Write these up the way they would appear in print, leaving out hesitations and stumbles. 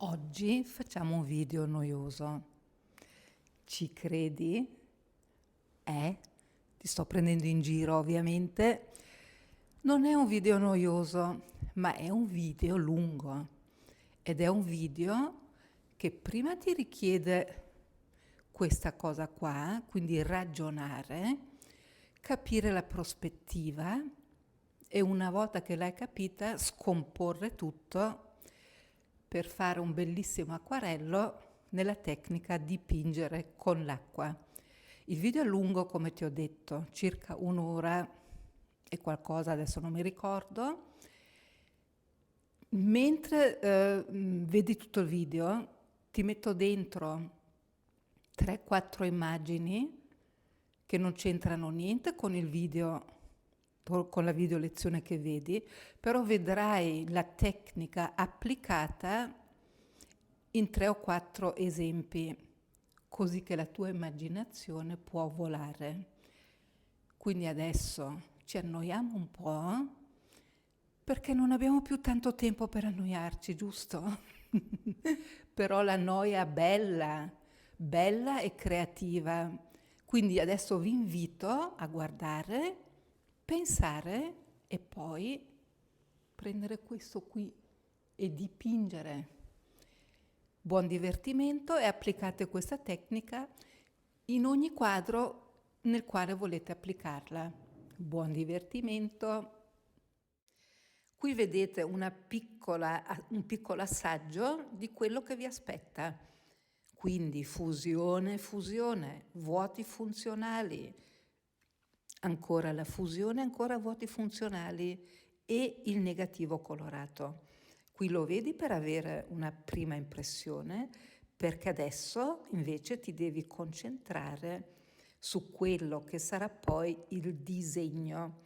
Oggi facciamo un video noioso. Ci credi? Ti sto prendendo in giro, ovviamente. Non è un video noioso, ma è un video lungo. Ed è un video che prima ti richiede questa cosa qua, quindi ragionare, capire la prospettiva e una volta che l'hai capita, scomporre tutto per fare un bellissimo acquarello nella tecnica dipingere con l'acqua. Il video è lungo, come ti ho detto, circa un'ora e qualcosa, adesso non mi ricordo. Mentre vedi tutto il video, ti metto dentro 3-4 immagini che non c'entrano niente con il video, con la video lezione che vedi, però vedrai la tecnica applicata in 3 o 4 esempi, così che la tua immaginazione può volare. Quindi adesso ci annoiamo un po', perché non abbiamo più tanto tempo per annoiarci, giusto? Però la noia bella, bella e creativa. Quindi adesso vi invito a guardare, pensare e poi prendere questo qui e dipingere. Buon divertimento e applicate questa tecnica in ogni quadro nel quale volete applicarla. Buon divertimento! Qui vedete un piccolo assaggio di quello che vi aspetta. Quindi fusione, fusione, vuoti funzionali, ancora la fusione, ancora vuoti funzionali e il negativo colorato. Qui lo vedi per avere una prima impressione, perché adesso invece ti devi concentrare su quello che sarà poi il disegno,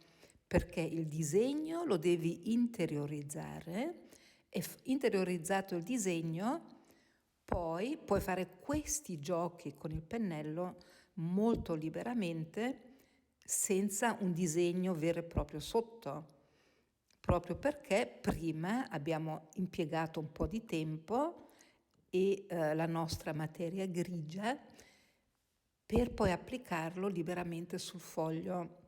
perché il disegno lo devi interiorizzare e interiorizzato il disegno poi puoi fare questi giochi con il pennello molto liberamente senza un disegno vero e proprio sotto, proprio perché prima abbiamo impiegato un po' di tempo e la nostra materia grigia per poi applicarlo liberamente sul foglio.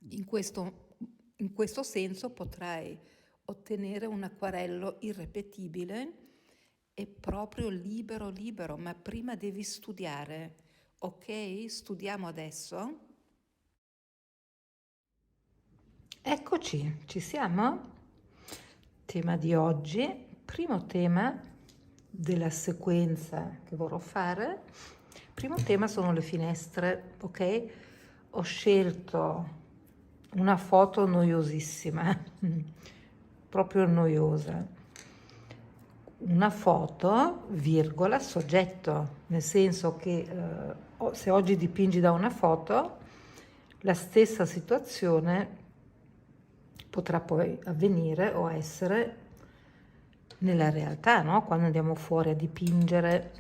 In questo senso potrai ottenere un acquarello irripetibile e proprio libero, libero, ma prima devi studiare. Ok? Studiamo adesso? Eccoci, ci siamo? Tema di oggi, primo tema della sequenza che vorrò fare. Primo tema sono le finestre, ok? Ho scelto una foto noiosissima, proprio noiosa. Una foto, virgola, soggetto, nel senso che se oggi dipingi da una foto, la stessa situazione potrà poi avvenire o essere nella realtà, no? Quando andiamo fuori a dipingere.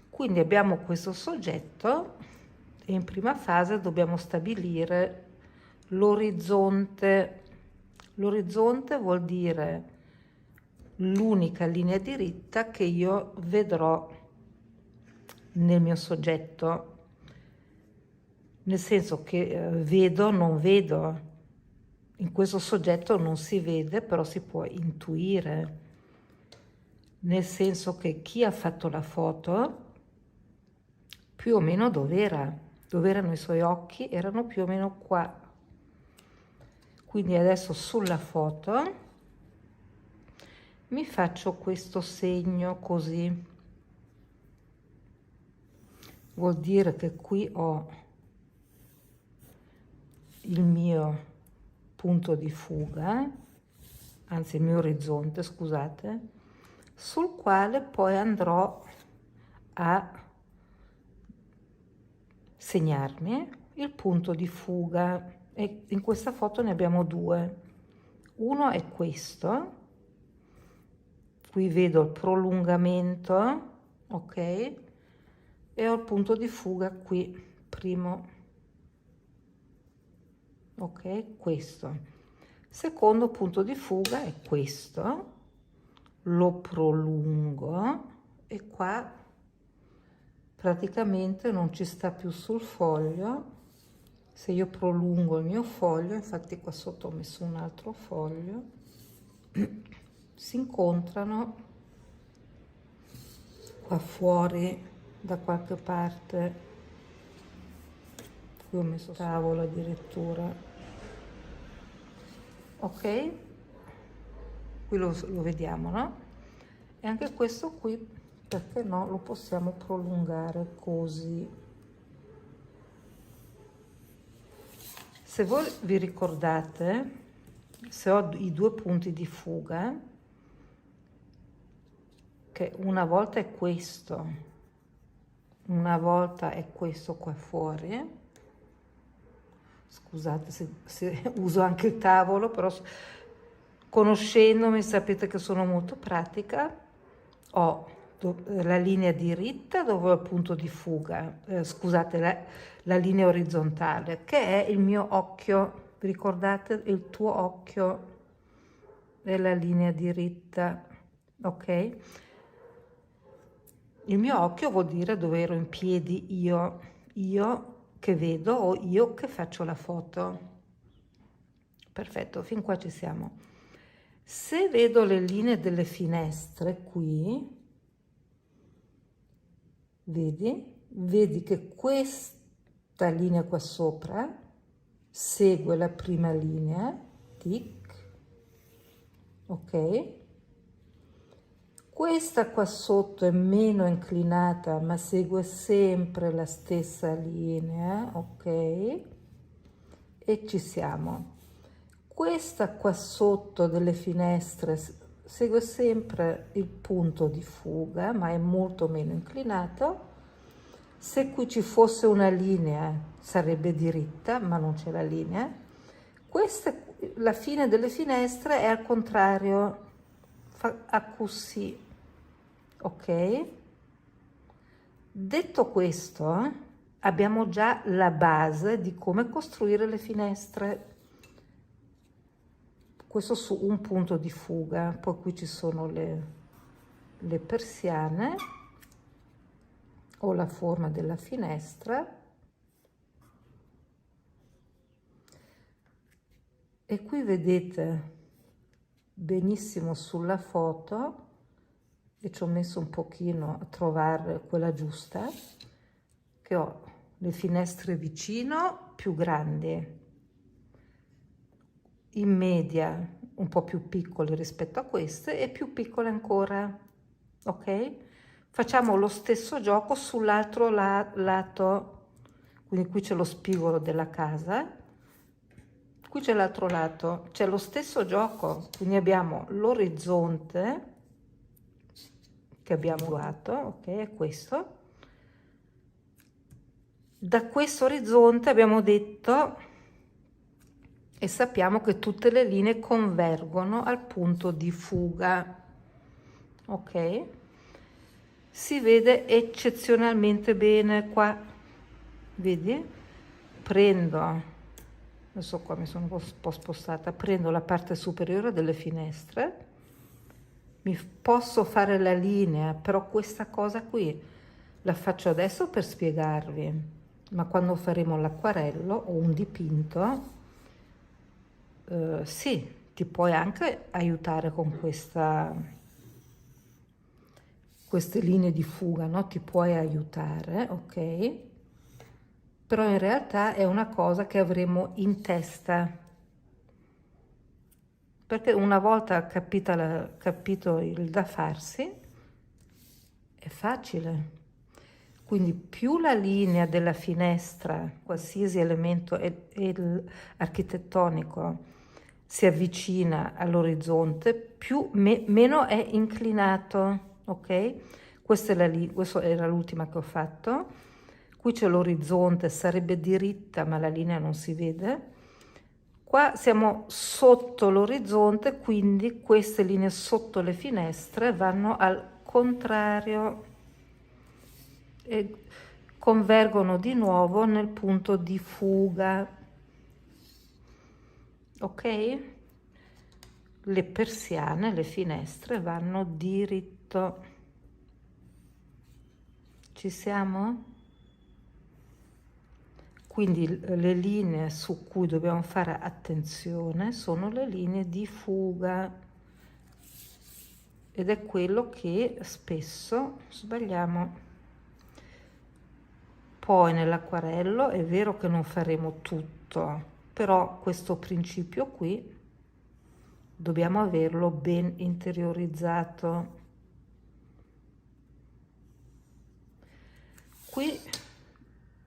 Quindi abbiamo questo soggetto e in prima fase dobbiamo stabilire l'orizzonte. L'orizzonte vuol dire l'unica linea diritta che io vedrò nel mio soggetto, nel senso che vedo, non vedo. In questo soggetto non si vede, però si può intuire, nel senso che chi ha fatto la foto più o meno dov'era? Dov'erano i suoi occhi? Erano più o meno qua. Quindi adesso sulla foto mi faccio questo segno così. Vuol dire che qui ho il mio punto di fuga, anzi il mio orizzonte, scusate, sul quale poi andrò a segnarmi il punto di fuga, e in questa foto ne abbiamo due. Uno è questo, qui vedo il prolungamento, ok, e ho il punto di fuga qui, primo, ok, questo. Secondo punto di fuga è questo, lo prolungo e qua praticamente non ci sta più sul foglio. Se io prolungo il mio foglio, infatti qua sotto ho messo un altro foglio, si incontrano qua fuori da qualche parte. Qui ho messo tavolo addirittura. Ok, qui lo vediamo, no? E anche questo qui, perché no, lo possiamo prolungare così. Se voi vi ricordate, se ho i due punti di fuga, che una volta è questo, una volta è questo qua fuori, scusate se uso anche il tavolo, però conoscendomi sapete che sono molto pratica, ho la linea diritta dove ho il punto di fuga, scusate, la linea orizzontale, che è il mio occhio. Vi ricordate? Il tuo occhio è la linea diritta, ok? Il mio occhio vuol dire dove ero in piedi io che vedo o io che faccio la foto. Perfetto, fin qua ci siamo. Se vedo le linee delle finestre qui, vedi che questa linea qua sopra segue la prima linea, tic, ok? Questa qua sotto è meno inclinata, ma segue sempre la stessa linea, ok? E ci siamo. Questa qua sotto delle finestre segue sempre il punto di fuga, ma è molto meno inclinato. Se qui ci fosse una linea sarebbe diritta, ma non c'è la linea. La fine delle finestre è al contrario, fa così, ok? Detto questo, abbiamo già la base di come costruire le finestre. Questo su un punto di fuga, poi qui ci sono le persiane o la forma della finestra. E qui vedete benissimo sulla foto, e ci ho messo un pochino a trovare quella giusta, che ho le finestre vicino più grandi, in media un po' più piccole rispetto a queste e più piccole ancora, ok? Facciamo lo stesso gioco sull'altro lato, quindi qui c'è lo spigolo della casa, qui c'è l'altro lato, c'è lo stesso gioco, quindi abbiamo l'orizzonte che abbiamo usato, ok, è questo. Da questo orizzonte abbiamo detto e sappiamo che tutte le linee convergono al punto di fuga, ok? Si vede eccezionalmente bene qua, vedi? Prendo, adesso qua mi sono un po' spostata, prendo la parte superiore delle finestre, mi posso fare la linea, però questa cosa qui la faccio adesso per spiegarvi, ma quando faremo l'acquarello o un dipinto, sì, ti puoi anche aiutare con queste linee di fuga, no? Ti puoi aiutare, ok? Però in realtà è una cosa che avremo in testa, perché una volta capito il da farsi, è facile. Quindi più la linea della finestra, qualsiasi elemento architettonico, si avvicina all'orizzonte, meno è inclinato, ok? Questa era l'ultima che ho fatto. Qui c'è l'orizzonte, sarebbe diritta, ma la linea non si vede. Qua siamo sotto l'orizzonte, quindi queste linee sotto le finestre vanno al contrario e convergono di nuovo nel punto di fuga, ok? le persiane, le finestre vanno diritto. Ci siamo? Quindi le linee su cui dobbiamo fare attenzione sono le linee di fuga, ed è quello che spesso sbagliamo. Poi nell'acquarello è vero che non faremo tutto, però questo principio qui dobbiamo averlo ben interiorizzato. Qui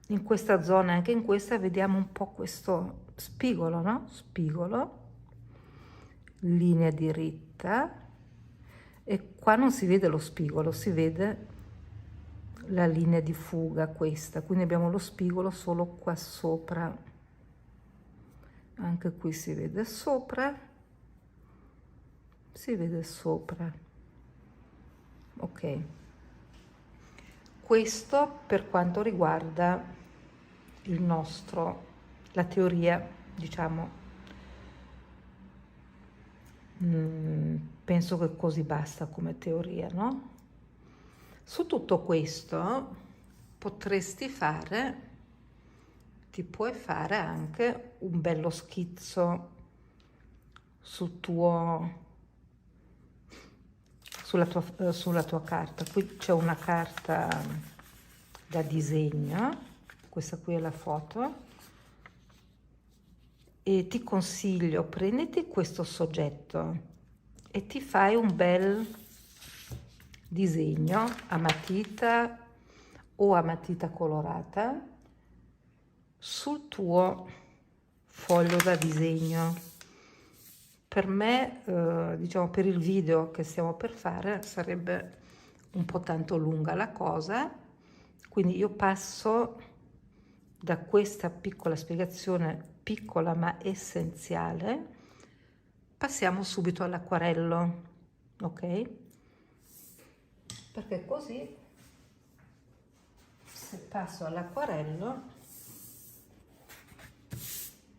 in questa zona, anche in questa, vediamo un po' questo spigolo, no? Spigolo, linea diritta, e qua non si vede lo spigolo, si vede la linea di fuga questa, quindi abbiamo lo spigolo solo qua sopra. Anche qui si vede sopra, si vede sopra. Ok, questo per quanto riguarda il nostro, la teoria, diciamo. Penso che così basta come teoria, no? Su tutto questo ti puoi fare anche un bello schizzo sulla tua carta. Qui c'è una carta da disegno, questa qui è la foto, e ti consiglio, prenditi questo soggetto e ti fai un bel disegno a matita o a matita colorata sul tuo foglio da disegno. Per me, diciamo, per il video che stiamo per fare sarebbe un po' tanto lunga la cosa, quindi io passo da questa piccola spiegazione, piccola ma essenziale, passiamo subito all'acquarello, ok? Perché così, se passo all'acquarello,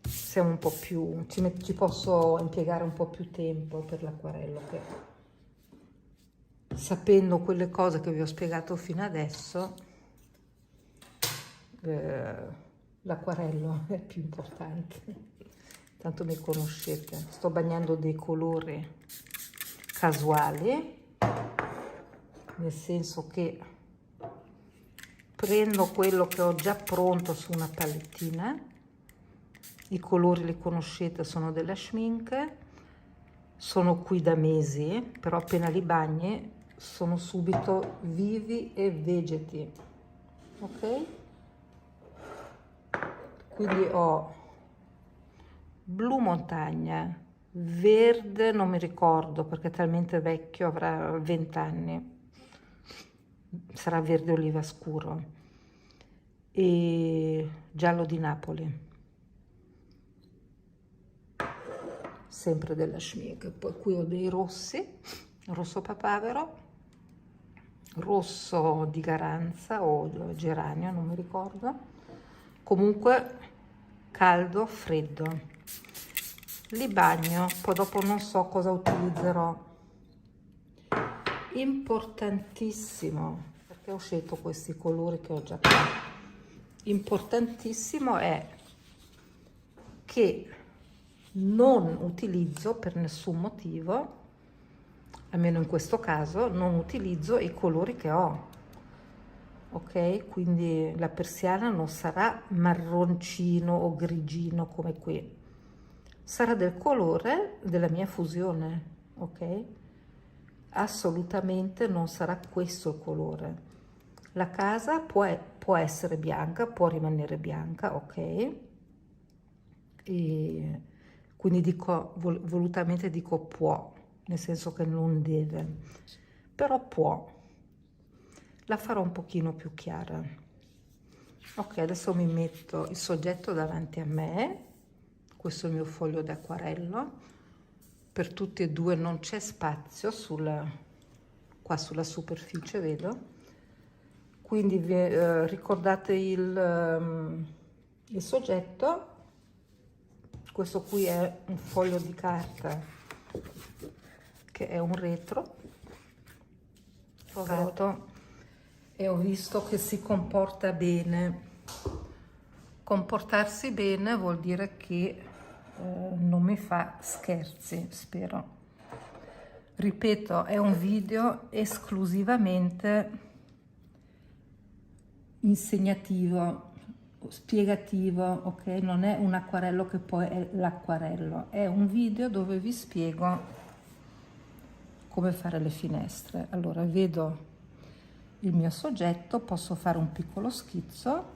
siamo un po' più, ci posso impiegare un po' più tempo per l'acquarello, che sapendo quelle cose che vi ho spiegato fino adesso, l'acquarello è più importante. Tanto mi conoscete, sto bagnando dei colori casuali, nel senso che prendo quello che ho già pronto su una palettina. I colori li conoscete, sono della Schmincke, sono qui da mesi, però appena li bagni sono subito vivi e vegeti, ok? Quindi ho blu montagna, verde non mi ricordo perché è talmente vecchio, avrà 20 anni, sarà verde oliva scuro, e giallo di Napoli, sempre della Schmincke. Poi qui ho dei rossi, rosso papavero, rosso di Garanza o geranio, non mi ricordo, comunque caldo, freddo. Li bagno, poi dopo non so cosa utilizzerò. Importantissimo, perché ho scelto questi colori che ho già qua, importantissimo è che non utilizzo per nessun motivo, almeno in questo caso, non utilizzo i colori che ho, ok? Quindi la persiana non sarà marroncino o grigino come qui, sarà del colore della mia fusione, ok? Assolutamente non sarà questo il colore. La casa può essere bianca, può rimanere bianca, ok? E quindi dico, volutamente dico può, nel senso che non deve, però può. La farò un pochino più chiara. Ok, adesso mi metto il soggetto davanti a me, questo è il mio foglio d'acquarello, per tutti e due non c'è spazio qua sulla superficie, vedo, quindi ricordate il soggetto. Questo qui è un foglio di carta che è un retro. L'ho fatto e ho visto che si comporta bene. Comportarsi bene vuol dire che non mi fa scherzi, spero. Ripeto, è un video esclusivamente insegnativo, spiegativo, ok? Non è un acquarello che poi è l'acquarello, è un video dove vi spiego come fare le finestre. Allora, vedo il mio soggetto, posso fare un piccolo schizzo,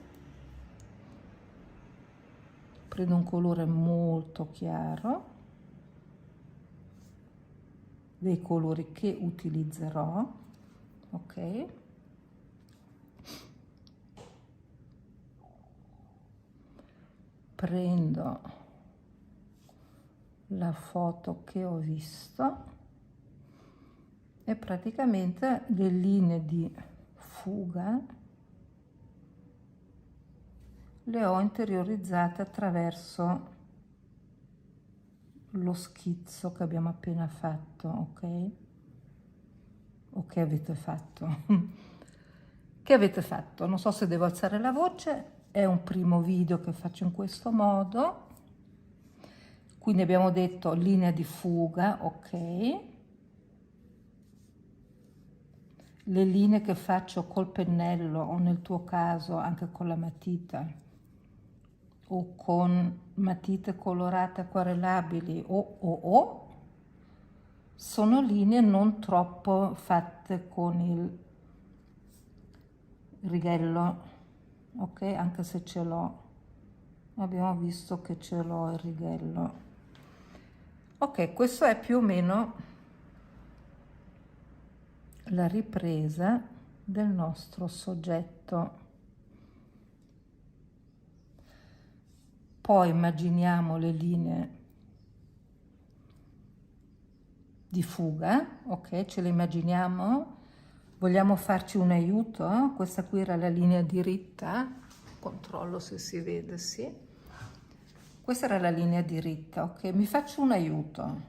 prendo un colore molto chiaro, dei colori che utilizzerò, ok? Prendo la foto che ho visto e praticamente le linee di fuga le ho interiorizzate attraverso lo schizzo che abbiamo appena fatto, ok? O che avete fatto? Che avete fatto? Non so se devo alzare la voce, è un primo video che faccio in questo modo, quindi abbiamo detto linea di fuga, ok? Le linee che faccio col pennello o nel tuo caso anche con la matita o con matite colorate acquarellabili o sono linee non troppo fatte con il righello, ok? Anche se ce l'ho, abbiamo visto che ce l'ho il righello. Ok, questo è più o meno la ripresa del nostro soggetto. Poi immaginiamo le linee di fuga, ok? Ce le immaginiamo. Vogliamo farci un aiuto? Questa qui era la linea diritta. Controllo se si vede, sì. Questa era la linea diritta, ok? Mi faccio un aiuto.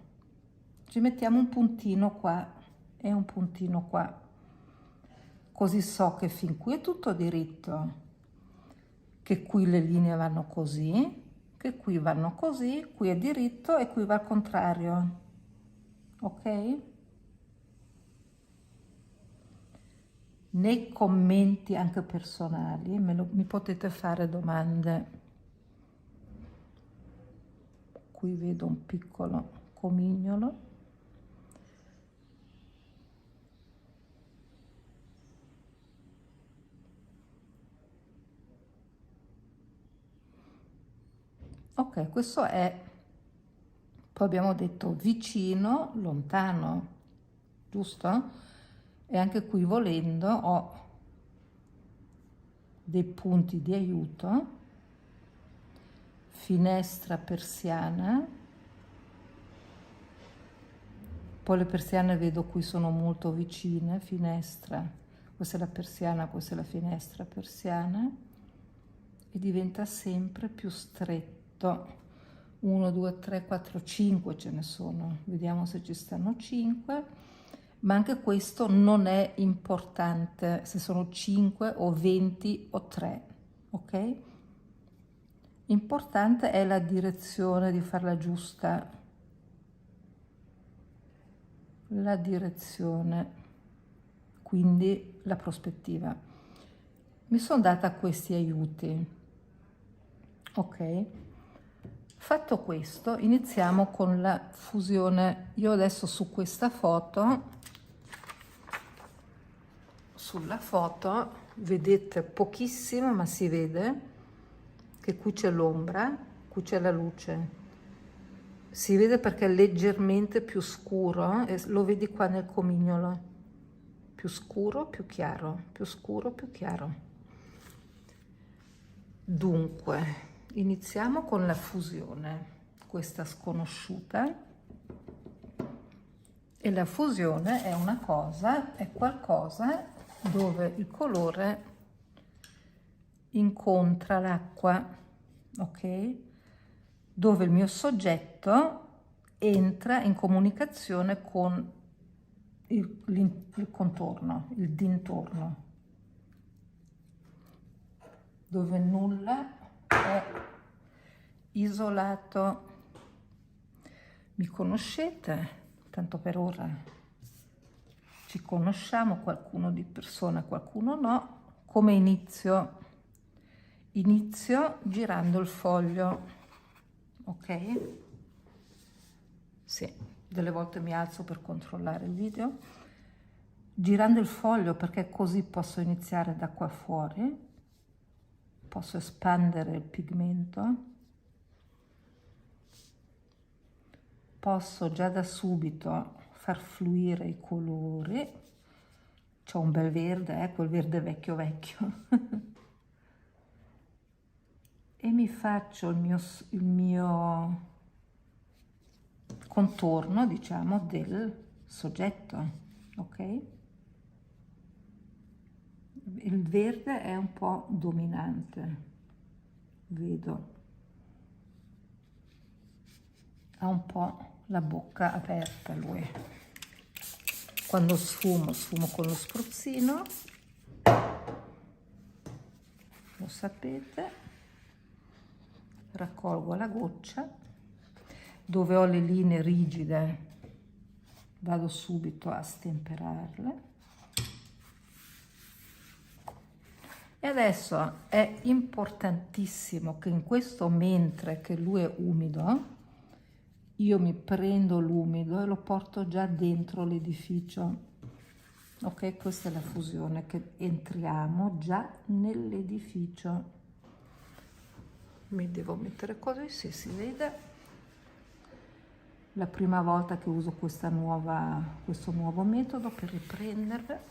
Ci mettiamo un puntino qua e un puntino qua. Così so che fin qui è tutto diritto, che qui le linee vanno così, che qui vanno così, qui è diritto e qui va al contrario, ok? Nei commenti anche personali mi potete fare domande. Qui vedo un piccolo comignolo. Ok, questo è, poi abbiamo detto vicino, lontano, giusto? E anche qui volendo ho dei punti di aiuto, finestra persiana, poi le persiane vedo qui sono molto vicine, finestra, questa è la persiana, questa è la finestra persiana, e diventa sempre più stretto. 1, 2, 3, 4, 5 ce ne sono, vediamo se ci stanno 5, ma anche questo non è importante se sono 5 o 20 o 3, ok? Importante è la direzione di farla giusta, la direzione, quindi la prospettiva. Mi sono data questi aiuti, ok? Fatto questo, iniziamo con la fusione. Io adesso su questa foto, sulla foto, vedete pochissimo, ma si vede che qui c'è l'ombra, qui c'è la luce. Si vede perché è leggermente più scuro, e lo vedi qua nel comignolo. Più scuro, più chiaro, più scuro, più chiaro. Dunque, iniziamo con la fusione, questa sconosciuta, e la fusione è una cosa, è qualcosa dove il colore incontra l'acqua, ok? Dove il mio soggetto entra in comunicazione con il contorno, il dintorno, dove nulla è isolato. Mi conoscete, tanto per ora ci conosciamo, qualcuno di persona, qualcuno no. Come inizio? Inizio girando il foglio, ok? Sì, delle volte mi alzo per controllare il video. Girando il foglio, perché così posso iniziare da qua fuori, posso espandere il pigmento, posso già da subito far fluire i colori. C'ho un bel verde, quel verde vecchio vecchio. E mi faccio il mio contorno, diciamo, del soggetto, ok? Il verde è un po' dominante, vedo. Ha un po' la bocca aperta lui. Quando sfumo con lo spruzzino, lo sapete. Raccolgo la goccia, dove ho le linee rigide vado subito a stemperarle. E adesso è importantissimo che in questo, mentre che lui è umido, io mi prendo l'umido e lo porto già dentro l'edificio. Ok, questa è la fusione, che entriamo già nell'edificio. Mi devo mettere così, se si vede. La prima volta che uso questo nuovo metodo per riprendere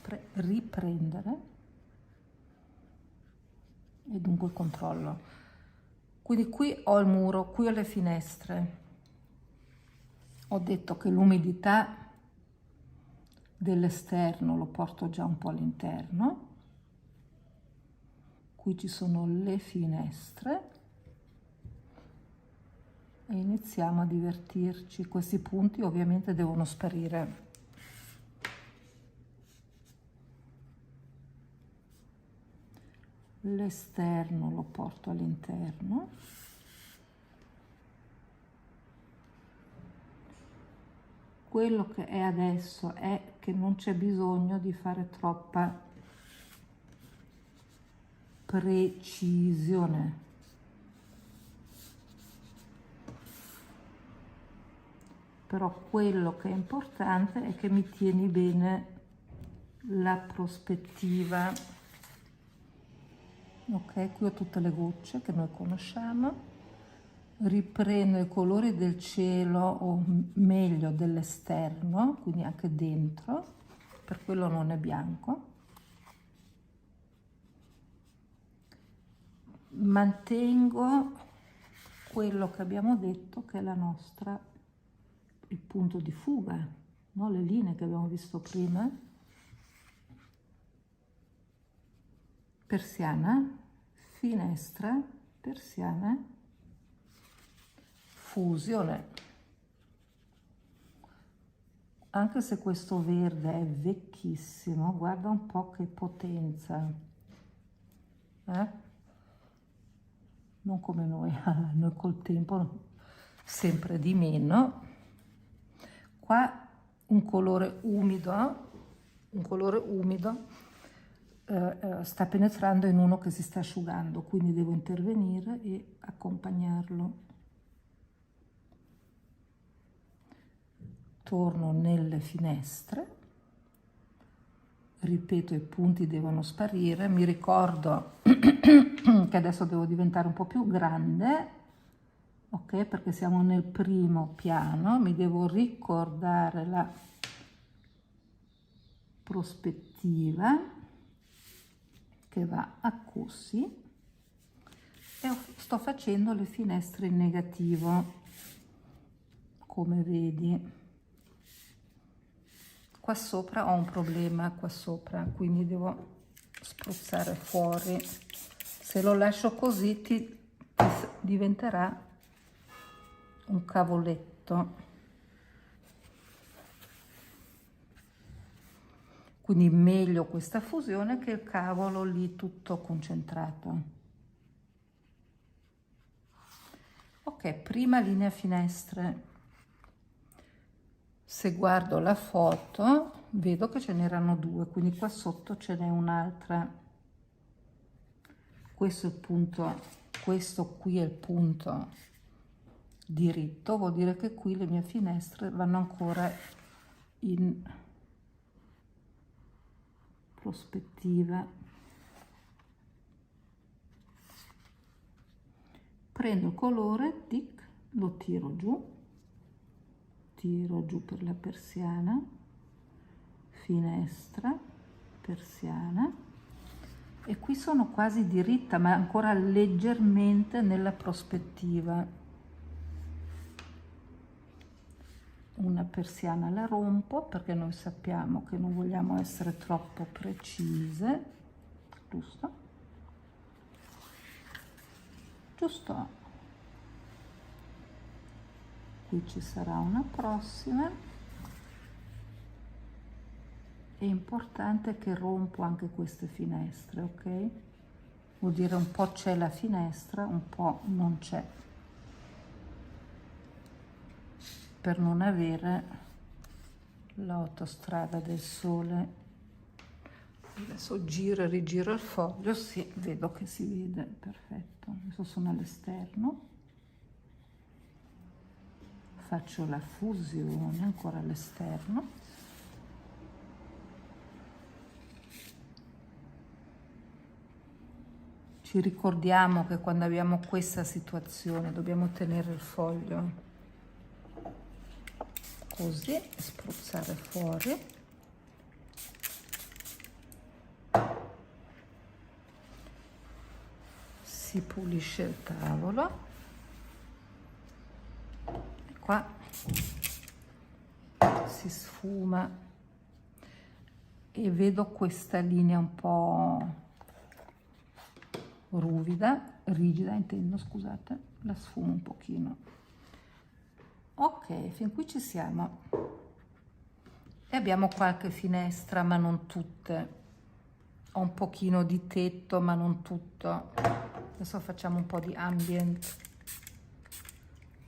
e dunque controllo. Quindi qui ho il muro, qui ho le finestre. Ho detto che l'umidità dell'esterno lo porto già un po' all'interno. Qui ci sono le finestre. E iniziamo a divertirci. Questi punti ovviamente devono sparire. L'esterno lo porto all'interno. Quello che è adesso è che non c'è bisogno di fare troppa precisione. Però quello che è importante è che mi tieni bene la prospettiva. Ok, qui ho tutte le gocce che noi conosciamo. Riprendo i colori del cielo, o meglio dell'esterno, quindi anche dentro, per quello non è bianco. Mantengo quello che abbiamo detto che è il punto di fuga, no? Le linee che abbiamo visto prima. Persiana, finestra, persiana, fusione. Anche se questo verde è vecchissimo, guarda un po' che potenza. Non come noi, noi col tempo sempre di meno. Qua un colore umido sta penetrando in uno che si sta asciugando, quindi devo intervenire e accompagnarlo. Torno nelle finestre, ripeto, i punti devono sparire. Mi ricordo che adesso devo diventare un po' più grande, ok, perché siamo nel primo piano. Mi devo ricordare la prospettiva che va a così, e sto facendo le finestre in negativo, come vedi. Qua sopra ho un problema, qua sopra, quindi devo spruzzare fuori. Se lo lascio così diventerà un cavoletto. quindi meglio questa fusione che il cavolo lì tutto concentrato. Ok, prima linea finestre. Se guardo la foto vedo che ce n'erano due, quindi qua sotto ce n'è un'altra. Questo è il punto, questo qui è il punto diritto, vuol dire che qui le mie finestre vanno ancora in prospettiva. Prendo il colore, tic, lo tiro giù per la persiana, finestra, persiana, e qui sono quasi diritta ma ancora leggermente nella prospettiva. Una persiana la rompo perché noi sappiamo che non vogliamo essere troppo precise, giusto? Giusto. Qui ci sarà una prossima. È importante che rompo anche queste finestre, ok? Vuol dire un po' c'è la finestra, un po' non c'è, per non avere l'autostrada del sole. Adesso giro e rigiro il foglio, sì, vedo che si vede, perfetto. Adesso sono all'esterno. Faccio la fusione ancora all'esterno. Ci ricordiamo che quando abbiamo questa situazione dobbiamo tenere il foglio così e spruzzare fuori. Si pulisce il tavolo. Qua si sfuma e vedo questa linea un po' rigida intendo, scusate, la sfumo un pochino. Ok, fin qui ci siamo. E abbiamo qualche finestra ma non tutte. Ho un pochino di tetto ma non tutto. Adesso facciamo un po' di ambient.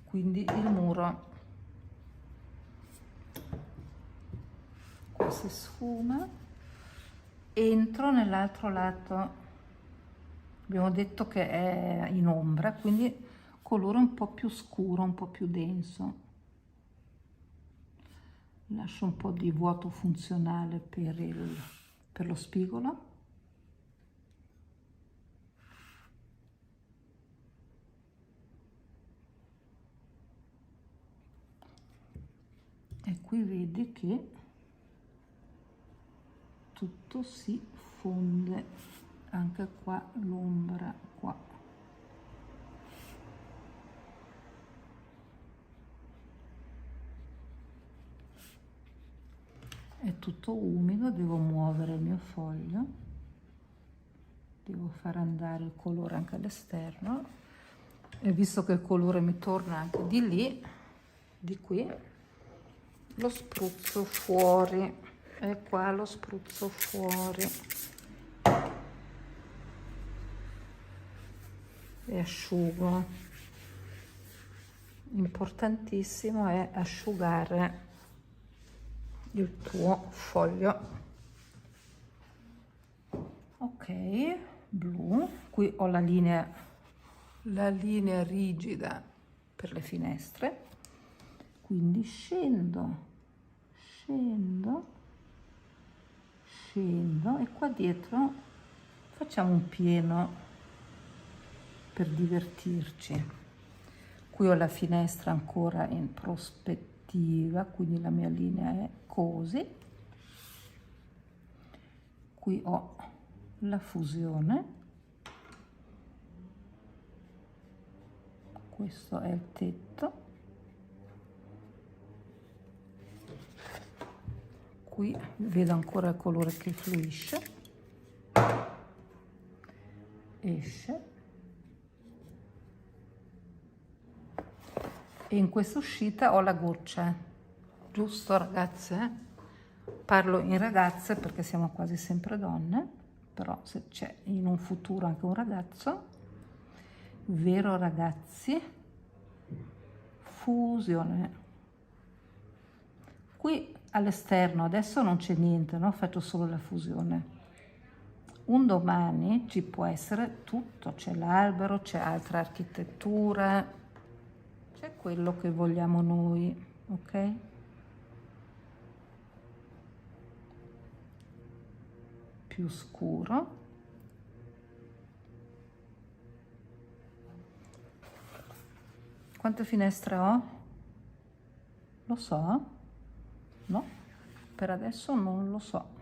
Quindi il muro qua si sfuma, entro nell'altro lato, abbiamo detto che è in ombra, quindi colore un po' più scuro, un po' più denso. Lascio un po' di vuoto funzionale per lo spigolo. E qui vedi che tutto si fonde, anche qua l'ombra qua. È tutto umido, devo muovere il mio foglio, devo far andare il colore anche all'esterno, e visto che il colore mi torna anche di lì, di qui, lo spruzzo fuori, e qua lo spruzzo fuori e asciugo. Importantissimo è asciugare il tuo foglio. Ok, blu, qui ho la linea rigida per le finestre, quindi scendo e qua dietro facciamo un pieno per divertirci. Qui ho la finestra ancora in prospettiva, quindi la mia linea è così. Qui ho la fusione, questo è il tetto. Qui vedo ancora il colore che fluisce, esce, e in questa uscita ho la goccia, giusto ragazze? Parlo in ragazze perché siamo quasi sempre donne, però se c'è in un futuro anche un ragazzo, vero ragazzi, fusione. Qui all'esterno adesso non c'è niente, no? Faccio solo la fusione. Un domani ci può essere tutto, c'è l'albero, c'è altra architettura, c'è quello che vogliamo noi, ok? Più scuro. Quante finestre ho? Lo so? No, per adesso non lo so.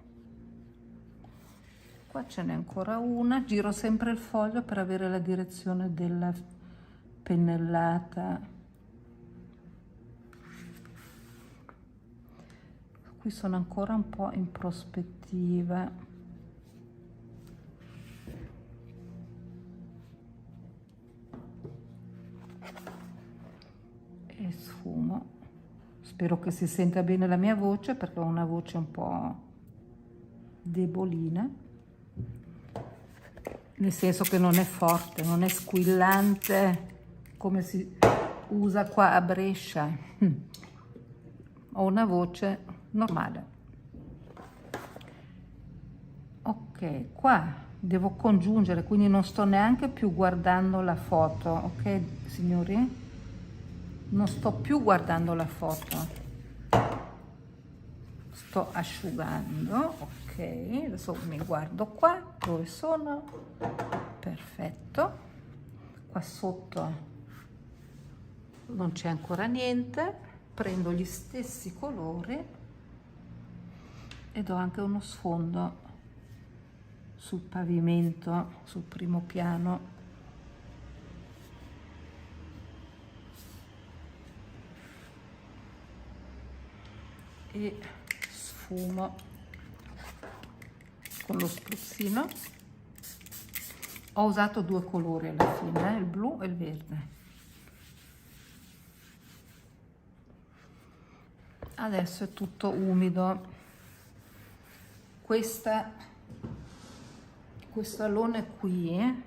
Qua ce n'è ancora una, giro sempre il foglio per avere la direzione della pennellata. Qui sono ancora un po' in prospettiva. E sfumo. Spero che si senta bene la mia voce perché ho una voce un po' debolina. Nel senso che non è forte, non è squillante come si usa qua a Brescia. Ho una voce normale. Ok, qua devo congiungere, quindi non sto neanche più guardando la foto, ok signori? Non sto più guardando la foto. Sto asciugando, ok, adesso mi guardo qua, dove sono? Perfetto. Qua sotto non c'è ancora niente, prendo gli stessi colori e do anche uno sfondo sul pavimento, sul primo piano. E sfumo con lo spruzzino. Ho usato due colori alla fine, il blu e il verde. Adesso è tutto umido. Questo alone qui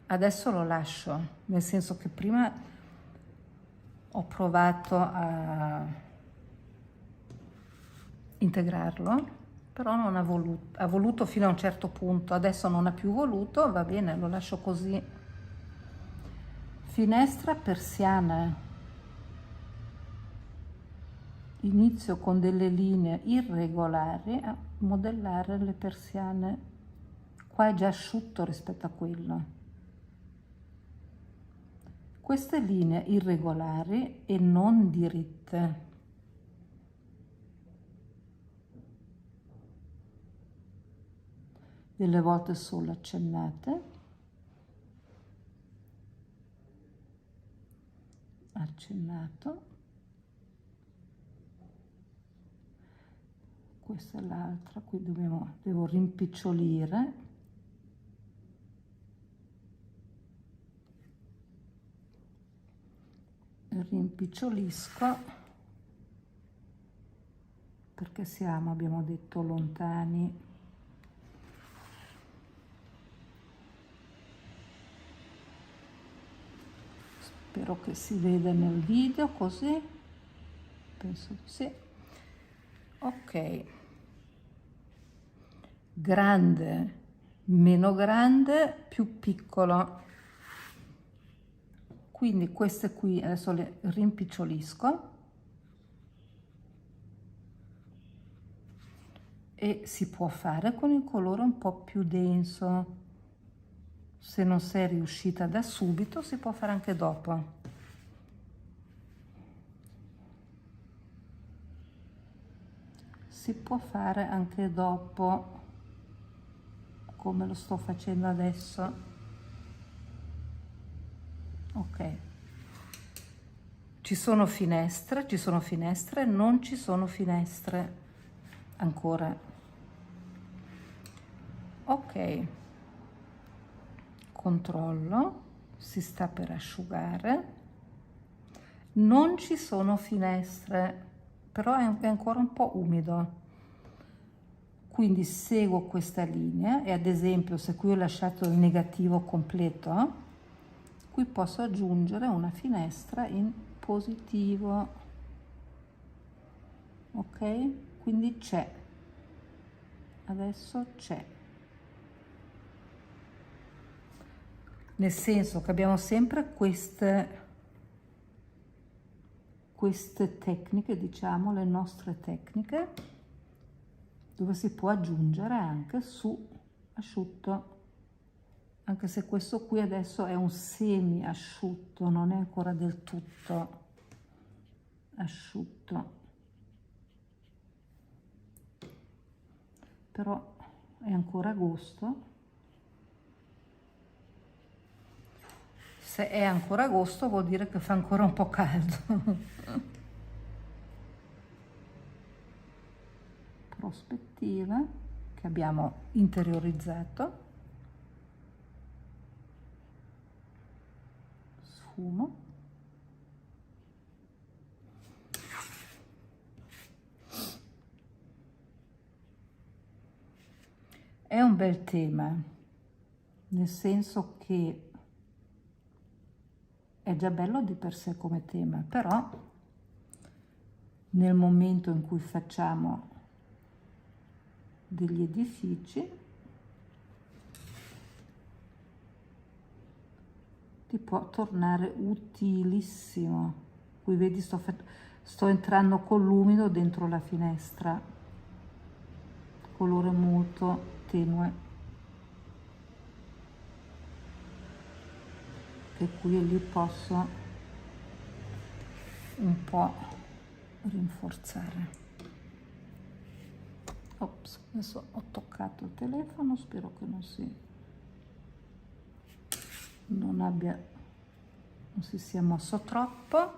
adesso lo lascio, nel senso che prima ho provato a integrarlo, però non ha voluto, ha voluto fino a un certo punto, adesso non ha più voluto, va bene, lo lascio così. Finestra persiana, inizio con delle linee irregolari a modellare le persiane. Qua è già asciutto rispetto a quello. Queste linee irregolari e non diritte. Delle volte solo accennate, accennato, questa è l'altra, qui devo rimpicciolire, rimpicciolisco perché siamo, abbiamo detto, lontani. Spero che si veda nel video così, penso di sì. Ok, grande, meno grande, più piccolo. Quindi queste qui adesso le rimpicciolisco e si può fare con il colore un po' più denso. Se non sei riuscita da subito, si può fare anche dopo. Si può fare anche dopo, come lo sto facendo adesso. Ok. Ci sono finestre, non ci sono finestre ancora. Ok. Controllo, si sta per asciugare, non ci sono finestre però è ancora un po' umido. Quindi seguo questa linea e ad esempio se qui ho lasciato il negativo completo, qui posso aggiungere una finestra in positivo, ok? Quindi c'è, adesso c'è. Nel senso che abbiamo sempre queste tecniche, diciamo, le nostre tecniche, dove si può aggiungere anche su asciutto, anche se questo qui adesso è un semi asciutto, non è ancora del tutto asciutto, però è ancora agosto. Se è ancora agosto vuol dire che fa ancora un po' caldo. Prospettiva che abbiamo interiorizzato, sfumo, è un bel tema, nel senso che è già bello di per sé come tema, però nel momento in cui facciamo degli edifici ti può tornare utilissimo. Qui vedi sto entrando con l'umido dentro la finestra, colore molto tenue, che qui e lì posso un po' rinforzare. Ops, adesso ho toccato il telefono, spero che non si sia mosso troppo.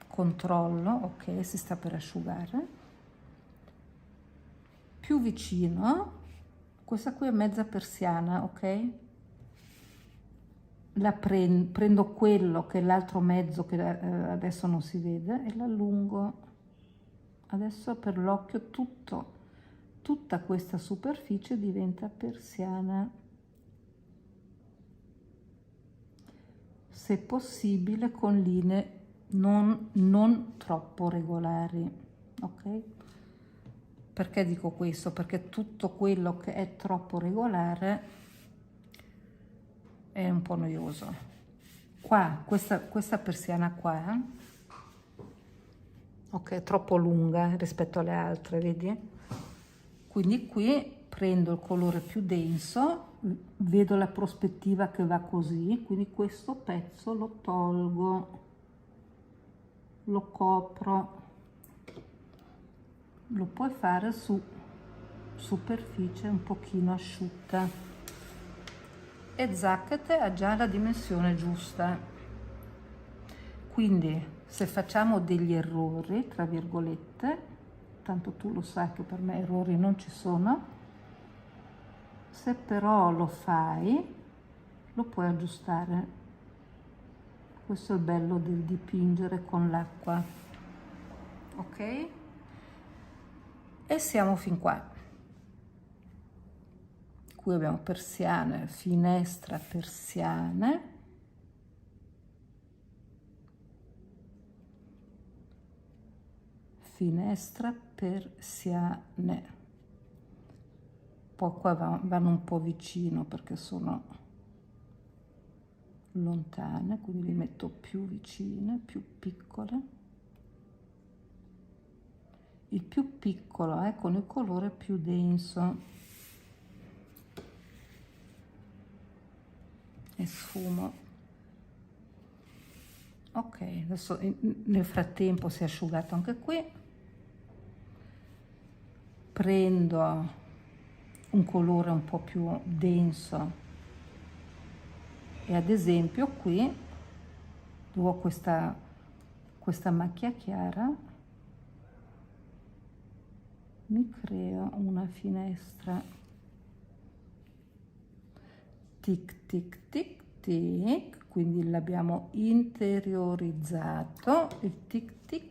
Controllo, ok, si sta per asciugare. Più vicino, questa qui è mezza persiana, ok? Prendo quello che è l'altro mezzo che adesso non si vede e l'allungo. Adesso per l'occhio tutta questa superficie diventa persiana. Se possibile con linee non troppo regolari, ok? Perché dico questo? Perché tutto quello che è troppo regolare è un po' noioso. Qua, questa persiana qua, ok, è troppo lunga rispetto alle altre, vedi? Quindi qui prendo il colore più denso, vedo la prospettiva che va così, quindi questo pezzo lo tolgo, lo copro. Lo puoi fare su superficie un pochino asciutta e Zacchet ha già la dimensione giusta, quindi se facciamo degli errori tra virgolette, tanto tu lo sai che per me errori non ci sono, se però lo fai lo puoi aggiustare. Questo è il bello del dipingere con l'acqua, ok? E siamo fin qua. Qui abbiamo persiane, finestra, persiane. Finestra, persiane. Poi qua vanno un po' vicino perché sono lontane, quindi li metto più vicine, più piccole. Il più piccolo è con il colore più denso. E sfumo. Ok, adesso nel frattempo si è asciugato anche qui. Prendo un colore un po' più denso e ad esempio qui dove ho questa macchia chiara mi creo una finestra, tic tic tic tic, quindi l'abbiamo interiorizzato il tic tic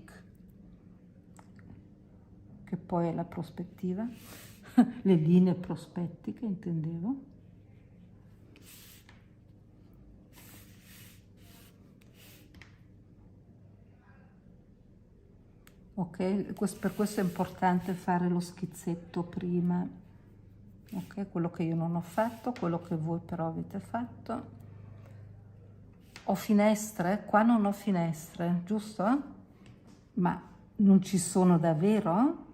che poi è la prospettiva, le linee prospettiche intendevo. Ok, per questo è importante fare lo schizzetto prima, ok, quello che io non ho fatto, quello che voi però avete fatto. Ho finestre? Qua non ho finestre, giusto? Ma non ci sono davvero?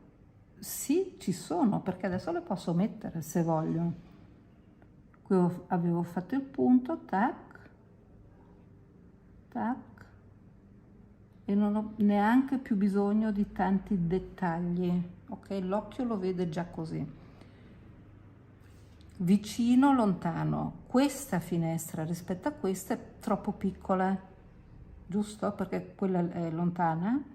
Sì, ci sono, perché adesso le posso mettere se voglio. Qui avevo fatto il punto, tac, tac, e non ho neanche più bisogno di tanti dettagli, ok? L'occhio lo vede già così. Vicino, lontano. Questa finestra rispetto a questa è troppo piccola, giusto? Perché quella è lontana.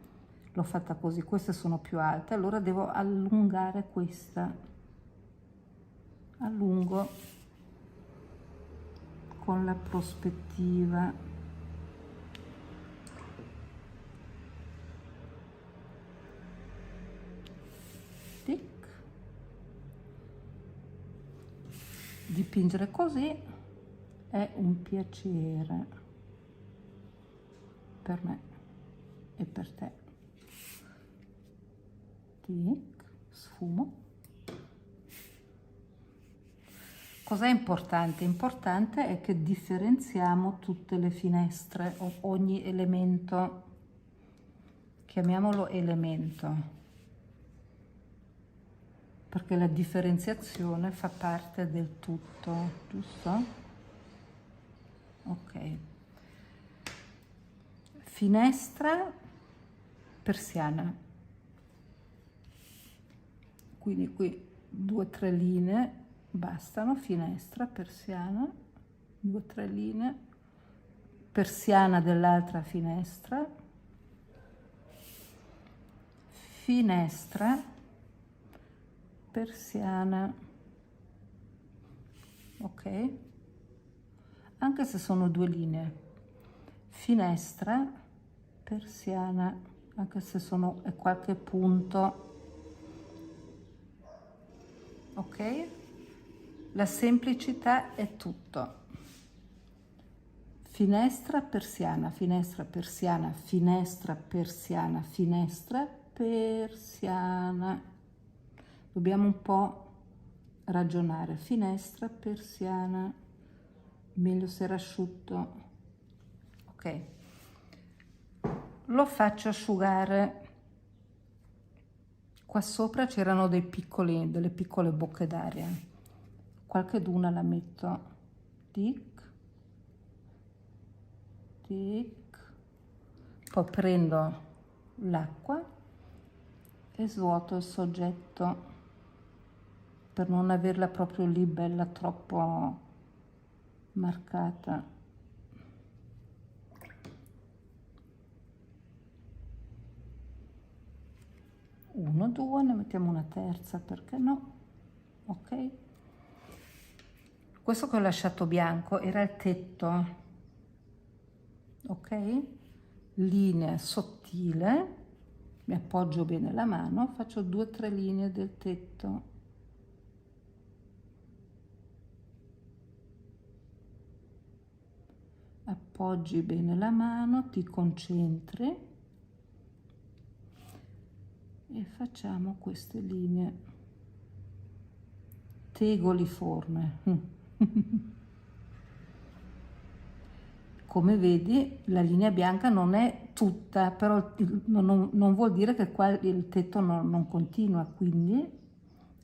L'ho fatta così, queste sono più alte, allora devo allungare questa. Allungo con la prospettiva. Dipingere così è un piacere per me e per te. Tic, sfumo. Cos'è importante? Importante è che differenziamo tutte le finestre, ogni elemento, chiamiamolo elemento, perché la differenziazione fa parte del tutto, giusto? Ok. Finestra persiana. Quindi qui 2 o 3 linee bastano, finestra persiana, 2 o 3 linee, persiana dell'altra finestra, finestra persiana, ok? Anche se sono 2 linee, finestra persiana, anche se è qualche punto, ok? La semplicità è tutto. Finestra persiana, finestra persiana, finestra persiana, finestra persiana. Dobbiamo un po' ragionare. Finestra persiana, meglio se era asciutto. Ok, lo faccio asciugare. Qua sopra c'erano delle piccole bocche d'aria, qualcheduna la metto, tic, tic, poi prendo l'acqua e svuoto il soggetto per non averla proprio lì bella troppo marcata. Uno, due, ne mettiamo una terza, perché no? Ok. Questo che ho lasciato bianco era il tetto, ok? Linea sottile, mi appoggio bene la mano, faccio 2 o 3 linee del tetto. Appoggi bene la mano, ti concentri e facciamo queste linee tegoliforme. Come vedi, la linea bianca non è tutta, però non vuol dire che qua il tetto non continua, quindi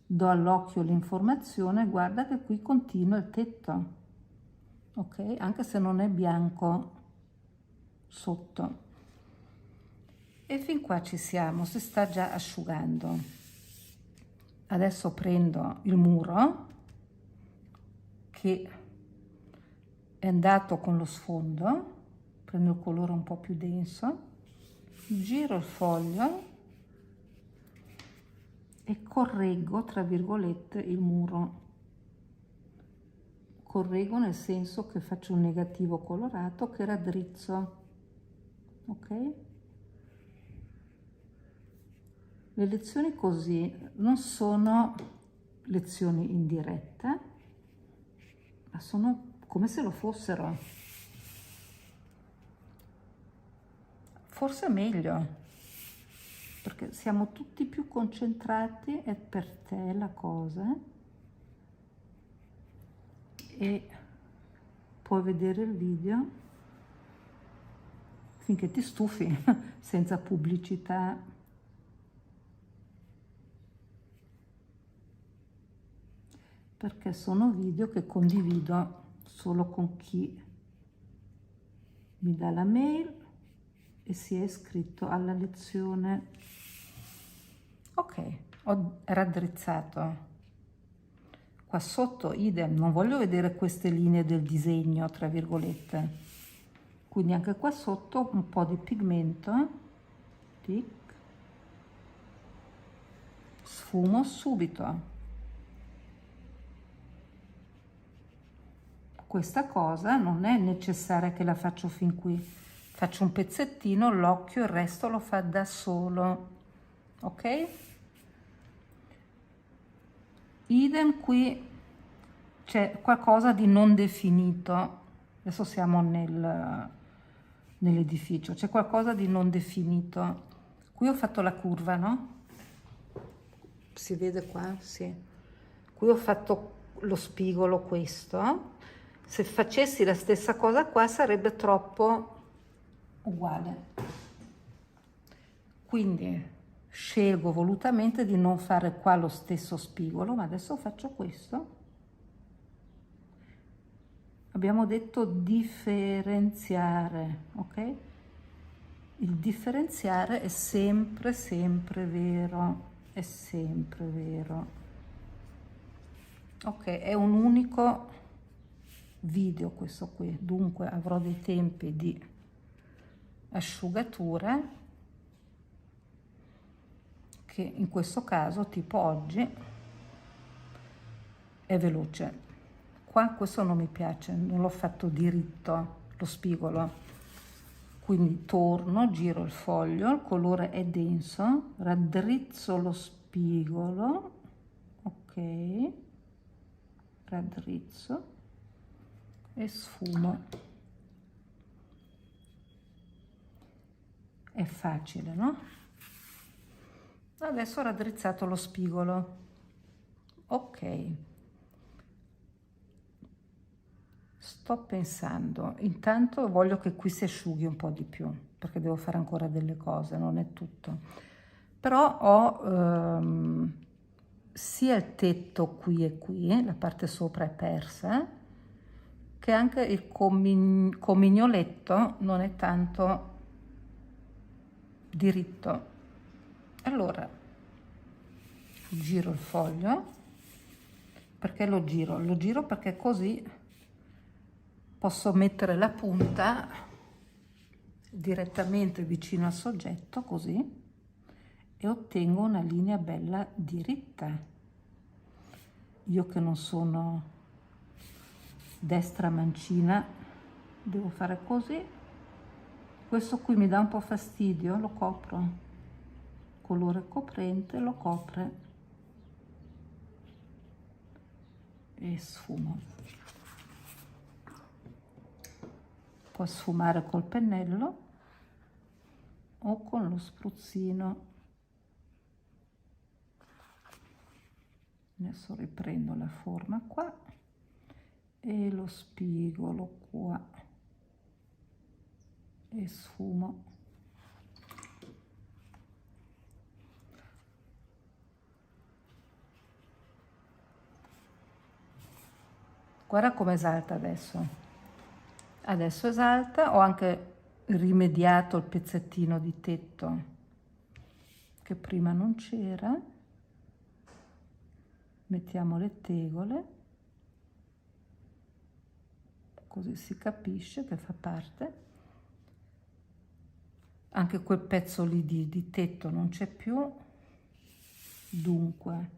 do all'occhio l'informazione, guarda che qui continua il tetto, ok? Anche se non è bianco sotto. E fin qua ci siamo, si sta già asciugando. Adesso prendo il muro che è andato con lo sfondo, prendo il colore un po' più denso, giro il foglio e correggo, tra virgolette, il muro. Correggo nel senso che faccio un negativo colorato che raddrizzo, ok? Le lezioni così non sono lezioni in diretta, ma sono come se lo fossero. Forse è meglio, perché siamo tutti più concentrati, è per te la cosa, e puoi vedere il video finché ti stufi, senza pubblicità. Perché sono video che condivido solo con chi mi dà la mail e si è iscritto alla lezione. Ok, ho raddrizzato. Qua sotto idem, non voglio vedere queste linee del disegno, tra virgolette. Quindi anche qua sotto un po' di pigmento, tic, sfumo subito. Questa cosa non è necessaria che la faccio fin qui. Faccio un pezzettino, l'occhio, il resto lo fa da solo. Ok? Idem qui c'è qualcosa di non definito. Adesso siamo nell'edificio. C'è qualcosa di non definito. Qui ho fatto la curva, no? Si vede qua? Sì. Qui ho fatto lo spigolo questo. Se facessi la stessa cosa qua sarebbe troppo uguale. Quindi scelgo volutamente di non fare qua lo stesso spigolo, ma adesso faccio questo. Abbiamo detto differenziare, ok? Il differenziare è sempre, sempre vero, è sempre vero. Ok, è un unico video questo qui, dunque avrò dei tempi di asciugatura che in questo caso, tipo oggi, è veloce. Qua questo non mi piace, non l'ho fatto diritto lo spigolo, quindi torno, giro il foglio, il colore è denso, raddrizzo lo spigolo, ok, raddrizzo e sfumo. È facile, no? Adesso ho raddrizzato lo spigolo, ok. Sto pensando, intanto voglio che qui si asciughi un po' di più, perché devo fare ancora delle cose, non è tutto. Però ho sia il tetto qui e qui, la parte sopra è persa, che anche il comignoletto non è tanto diritto. Allora, giro il foglio. Perché lo giro? Lo giro perché così posso mettere la punta direttamente vicino al soggetto, così, e ottengo una linea bella diritta. Io che non sono destra mancina, devo fare così. Questo qui mi dà un po' fastidio, lo copro. Colore coprente, lo copre e sfumo. Puoi sfumare col pennello o con lo spruzzino. Adesso riprendo la forma qua e lo spigolo qua e sfumo. Guarda come esalta adesso. Adesso esalta, ho anche rimediato il pezzettino di tetto che prima non c'era. Mettiamo le tegole, così si capisce che fa parte. Anche quel pezzo lì di tetto non c'è più, dunque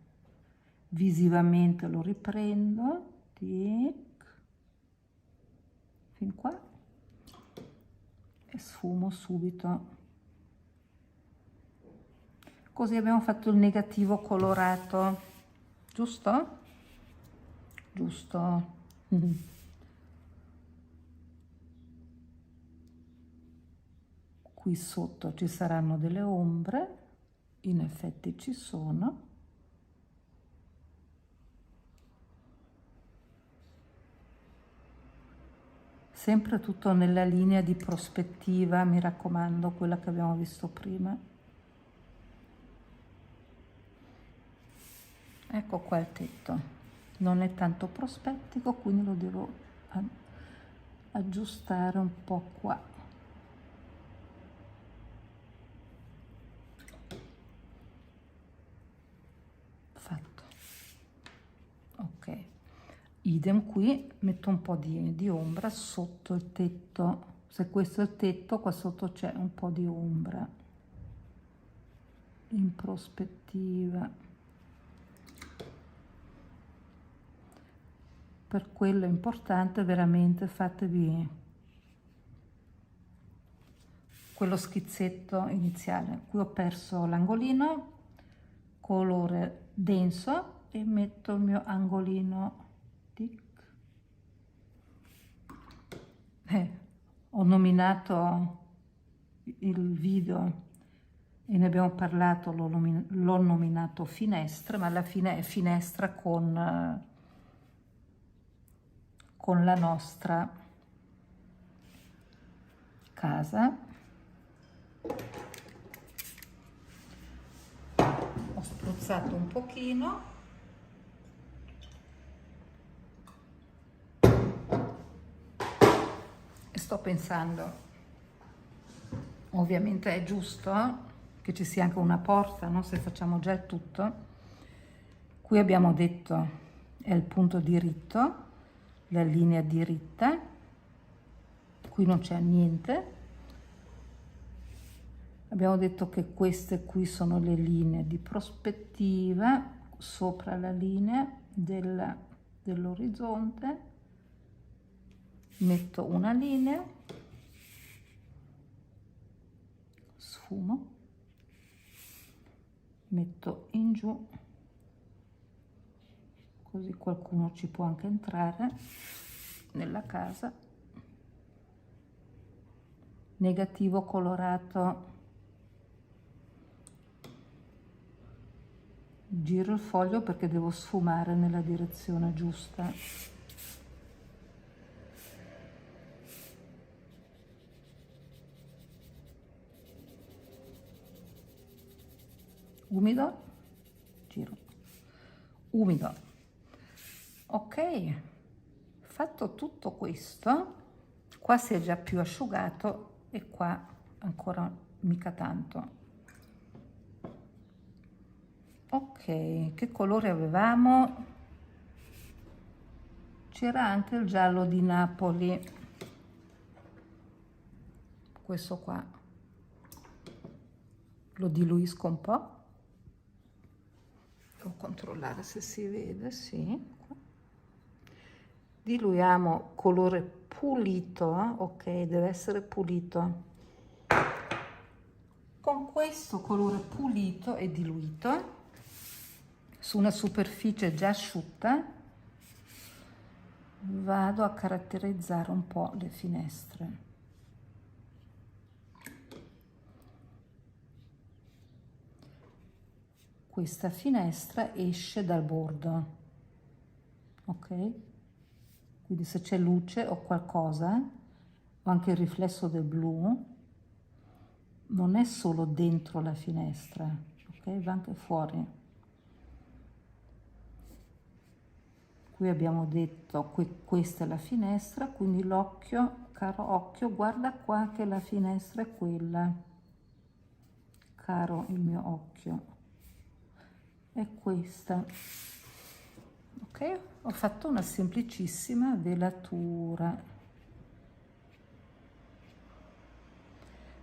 visivamente lo riprendo, tic, fin qua, e sfumo subito. Così abbiamo fatto il negativo colorato, giusto? Giusto. Qui sotto ci saranno delle ombre, in effetti ci sono. Sempre tutto nella linea di prospettiva, mi raccomando, quella che abbiamo visto prima. Ecco qua il tetto, non è tanto prospettico, quindi lo devo aggiustare un po' qua. Fatto. Ok, idem qui, metto un po' di ombra sotto il tetto. Se questo è il tetto, qua sotto c'è un po' di ombra in prospettiva. Per quello è importante, veramente fatevi quello schizzetto iniziale. Qui ho perso l'angolino, colore denso, e metto il mio angolino. Ho nominato il video e ne abbiamo parlato, l'ho nominato finestra, ma alla fine è finestra con la nostra casa. Ho spruzzato un pochino e sto pensando, ovviamente è giusto che ci sia anche una porta, no? Se facciamo già il tutto. Qui abbiamo detto è il punto diritto, la linea diritta, qui non c'è niente. Abbiamo detto che queste qui sono le linee di prospettiva sopra la linea dell'orizzonte. Metto una linea, sfumo, metto in giù, così qualcuno ci può anche entrare nella casa. Negativo colorato, giro il foglio perché devo sfumare nella direzione giusta. Umido, giro, umido. Ok, fatto tutto questo, qua si è già più asciugato e qua ancora mica tanto. Ok, che colore avevamo? C'era anche il giallo di Napoli, questo qua. Lo diluisco un po'. Devo controllare se si vede, sì. Diluiamo colore pulito, ok, deve essere pulito. Con questo colore pulito e diluito su una superficie già asciutta vado a caratterizzare un po' le finestre. Questa finestra esce dal bordo, ok? Quindi se c'è luce o qualcosa, o anche il riflesso del blu, non è solo dentro la finestra, ok? Va anche fuori. Qui abbiamo detto questa è la finestra, quindi l'occhio, caro occhio, guarda qua che la finestra è quella. Caro il mio occhio, è questa. Ok, ho fatto una semplicissima velatura.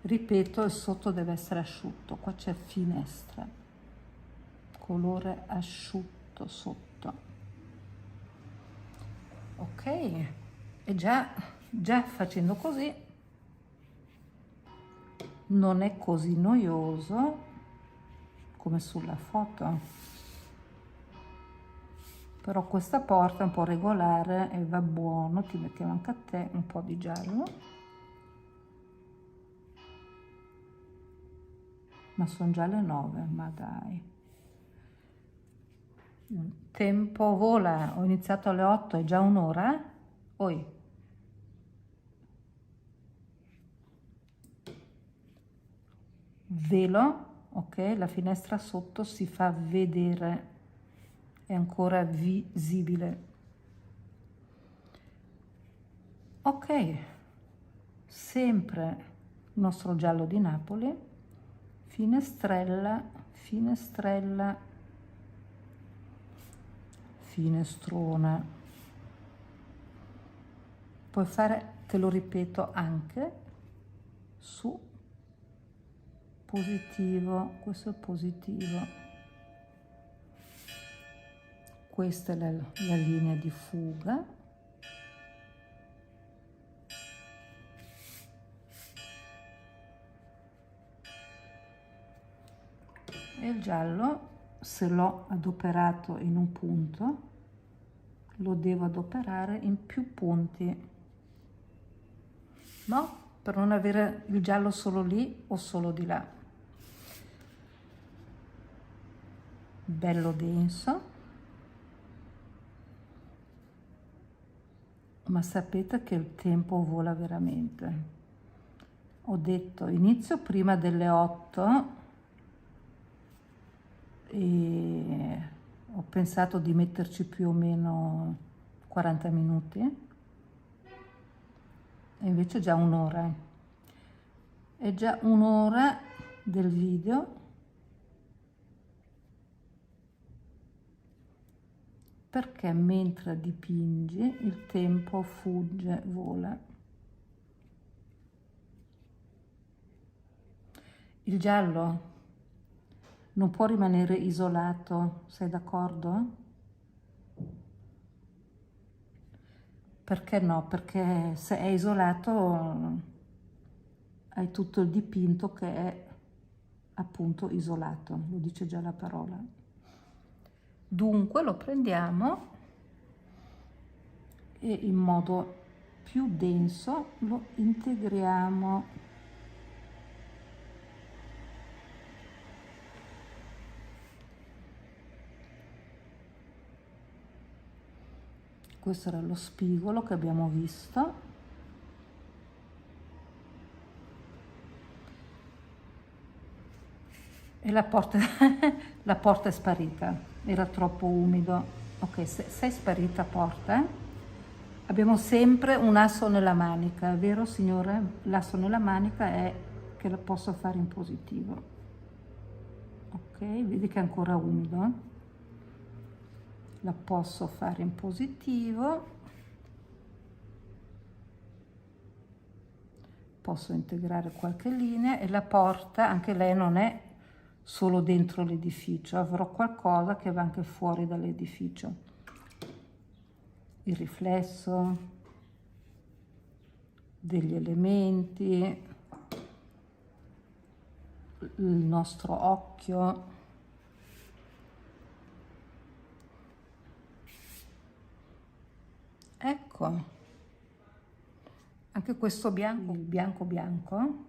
Ripeto, il sotto deve essere asciutto, qua c'è finestra, colore asciutto sotto. Ok, e già facendo così non è così noioso come sulla foto, però questa porta è un po' regolare e va buono. Ti mettiamo anche a te un po' di giallo, ma sono già le 9, ma dai. Il tempo vola, ho iniziato alle 8, è già un'ora? Oi. Velo, ok, la finestra sotto si fa vedere, è ancora visibile. Ok, sempre il nostro giallo di Napoli, finestrella, finestrella, finestrone. Puoi fare, te lo ripeto, anche su positivo. Questo è positivo, questa è la linea di fuga, e il giallo, se l'ho adoperato in un punto, lo devo adoperare in più punti, no? Per non avere il giallo solo lì o solo di là. Bello denso, ma sapete che il tempo vola veramente. Ho detto inizio prima delle 8 e ho pensato di metterci più o meno 40 minuti e invece già un'ora. È già un'ora del video, perché mentre dipingi il tempo fugge, vola. Il giallo non può rimanere isolato, sei d'accordo? Perché no? Perché se è isolato hai tutto il dipinto che è appunto isolato, lo dice già la parola. Dunque lo prendiamo e in modo più denso lo integriamo. Questo era lo spigolo che abbiamo visto. E la porta, la porta è sparita, era troppo umido. Ok, sei sparita porta. Abbiamo sempre un asso nella manica, vero signore? L'asso nella manica è che la posso fare in positivo. Ok, vedi che è ancora umido? La posso fare in positivo. Posso integrare qualche linea e la porta, anche lei non è solo dentro l'edificio, avrò qualcosa che va anche fuori dall'edificio. Il riflesso degli elementi, il nostro occhio. Ecco, anche questo bianco, il bianco bianco,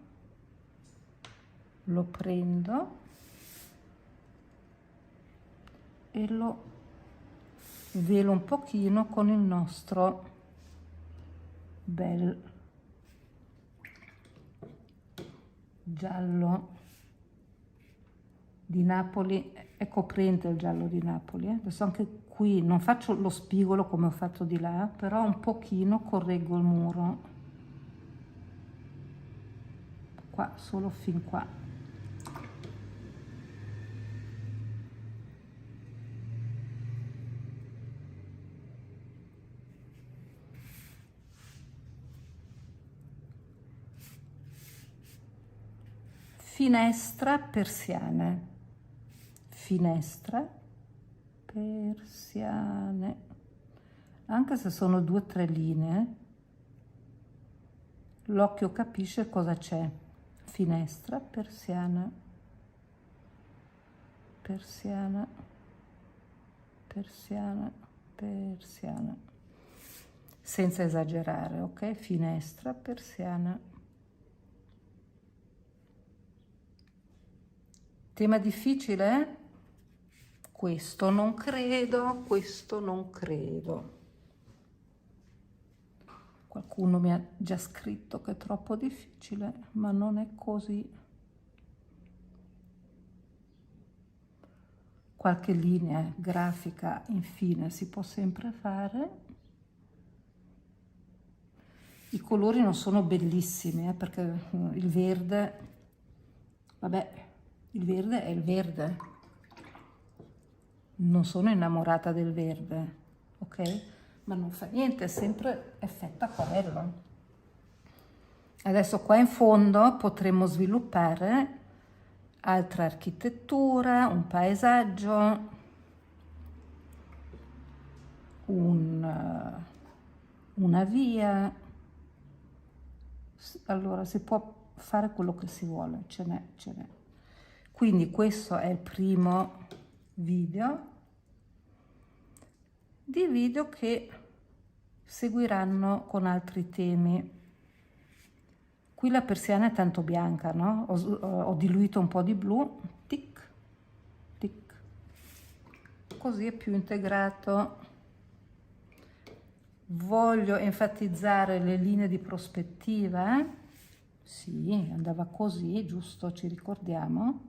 lo prendo e lo velo un pochino con il nostro bel giallo di Napoli. È coprente il giallo di Napoli. Adesso anche qui non faccio lo spigolo come ho fatto di là, però un pochino correggo il muro. Qua, solo fin qua. Finestra persiane, finestra persiane, anche se sono 2 o 3 linee, l'occhio capisce cosa c'è. Finestra persiana. persiana, persiana, persiana, senza esagerare, ok? Finestra, persiana. Tema difficile? Questo non credo, questo non credo. Qualcuno mi ha già scritto che è troppo difficile, ma non è così. Qualche linea grafica infine si può sempre fare. I colori non sono bellissimi, perché il verde, vabbè, il verde è il verde. Non sono innamorata del verde, ok? Ma non fa niente, è sempre effetto acquarello. Adesso qua in fondo potremo sviluppare altra architettura, un paesaggio, una via. Allora si può fare quello che si vuole, ce n'è. Quindi questo è il primo video che seguiranno con altri temi. Qui la persiana è tanto bianca, no? Ho diluito un po' di blu, tic, tic, così è più integrato. Voglio enfatizzare le linee di prospettiva, sì, andava così, giusto, ci ricordiamo.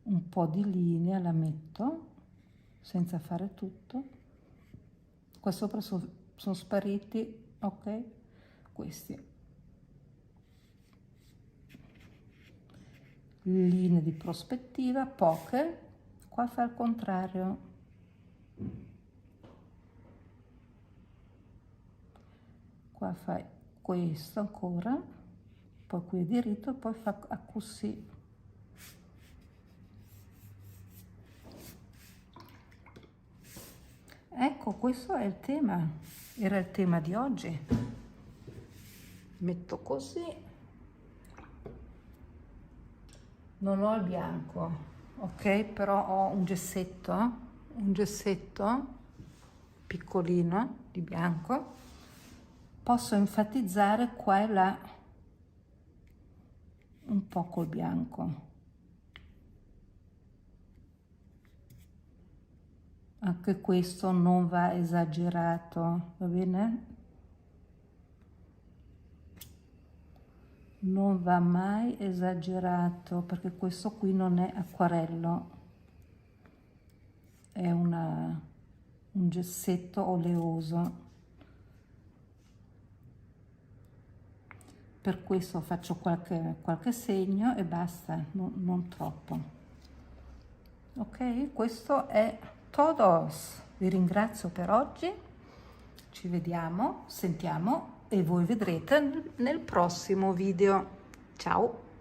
Un po' di linea la metto, senza fare tutto. Qua sopra sono spariti, ok? Questi. Linee di prospettiva, poche. Qua fa il contrario. Qua fai questo ancora, poi qui è diritto e poi fa così. Ecco, questo è il tema, era il tema di oggi. Metto così, non ho il bianco, ok? Però ho un gessetto piccolino di bianco. Posso enfatizzare qua e là un po' col bianco. Anche questo non va esagerato, va bene? Non va mai esagerato, perché questo qui non è acquarello, è un gessetto oleoso. Per questo faccio qualche segno e basta, non troppo. Ok, questo è todos. Vi ringrazio per oggi, ci vediamo, sentiamo e voi vedrete nel prossimo video. Ciao!